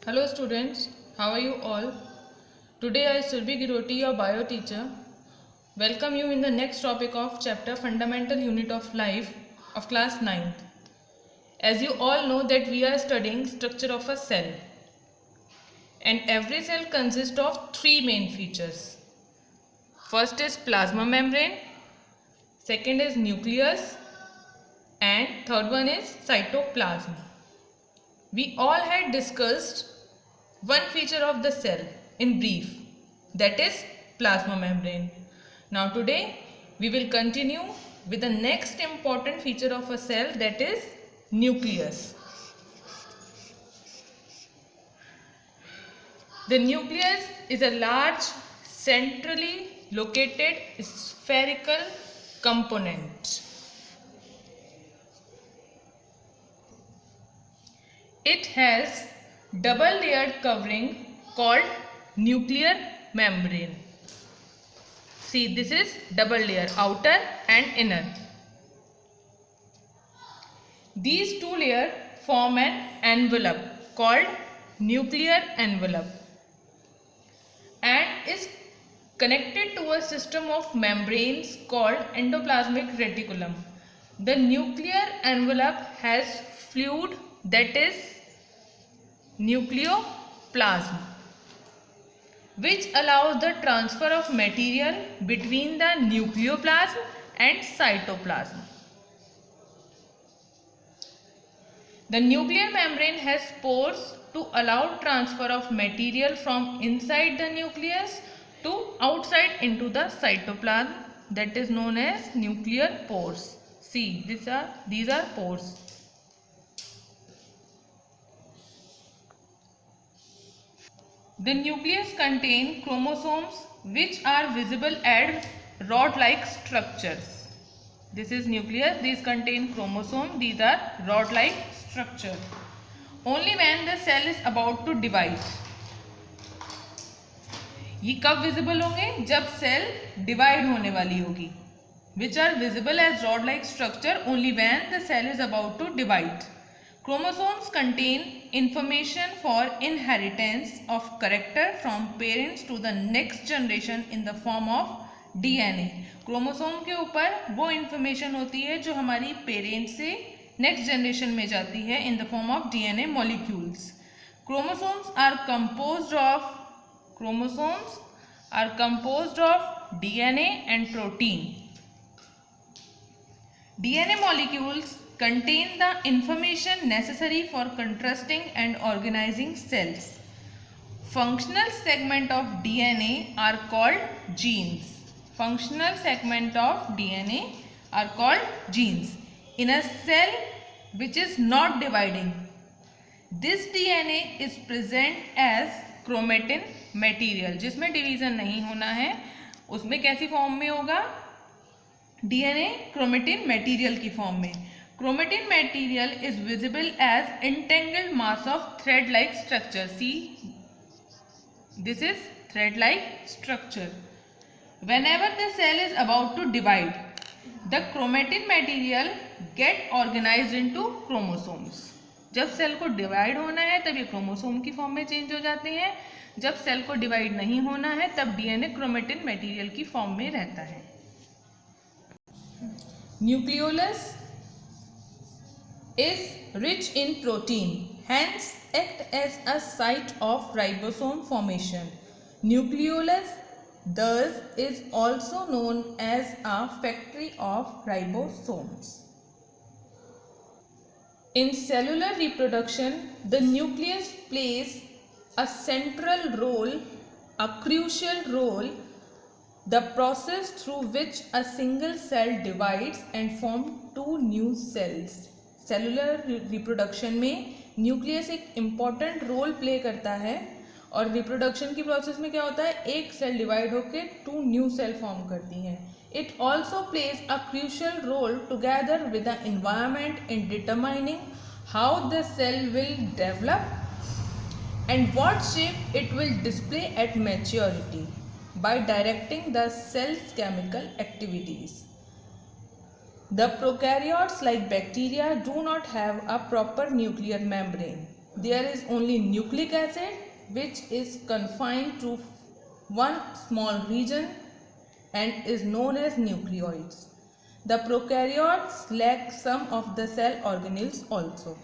Hello students, how are you all? Today I Surbhi Giroti, your bio teacher, welcome you in the next topic of chapter Fundamental Unit of Life of class 9th. As you all know that we are studying structure of a cell, and every cell consists of three main features. First is plasma membrane, second is nucleus, and third one is cytoplasm. We all had discussed one feature of the cell in brief, that is plasma membrane. Now today we will continue with the next important feature of a cell, that is nucleus. The nucleus is a large centrally located spherical component. It has double layered covering called nuclear membrane. See, this is double layer, outer and inner. These two layers form an envelope called nuclear envelope and is connected to a system of membranes called endoplasmic reticulum. The nuclear envelope has fluid, that is nucleoplasm, which allows the transfer of material between the nucleoplasm and cytoplasm. The nuclear membrane has pores to allow transfer of material from inside the nucleus to outside into the cytoplasm, that is known as nuclear pores. See, these are pores. The nucleus contains chromosomes which are visible as rod-like structures. This is nucleus, these contain chromosomes, these are rod-like structure. Only when the cell is about to divide. ये कब visible होंगे? जब cell divide होने वाली होगी. Which are visible as rod-like structure only when the cell is about to divide. Chromosomes contain information for inheritance of character from parents to the next generation in the form of DNA. Chromosome के ऊपर वो information होती है जो हमारी parent से next generation में जाती है in the form of DNA molecules. Chromosomes are composed of DNA and protein. DNA molecules contain the information necessary for constructing and organizing cells. Functional segments of DNA are called genes. Functional segments of DNA are called genes. In a cell which is not dividing, this DNA is present as chromatin material. जिसमें division नहीं होना है उसमें कैसी form में होगा? DNA chromatin material की form में. Chromatin material is visible as entangled mass of thread-like structure. See, this is thread-like structure. Whenever the cell is about to divide, the chromatin material get organized into chromosomes. जब cell को divide होना है तब ये chromosome की form में change हो जाते हैं. जब सेल को डिवाइड नहीं होना है तब डीएनए क्रोमेटिन मटेरियल की फॉर्म में रहता है. Nucleolus is rich in protein, hence act as a site of ribosome formation. Nucleolus thus is also known as a factory of ribosomes. In cellular reproduction, the nucleus plays a central role, a crucial role, the process through which a single cell divides and forms two new cells. Cellular reproduction में nucleus एक important role play करता है और reproduction की process में क्या होता है? एक सेल डिवाइड होकर टू न्यू सेल फॉर्म करती हैं. It also plays a crucial role together with the environment in determining how the cell will develop and what shape it will display at maturity by directing the cell's chemical activities. The prokaryotes like bacteria do not have a proper nuclear membrane. there is only nucleic acid which is confined to one small region and is known as nucleoids. The prokaryotes lack some of the cell organelles also.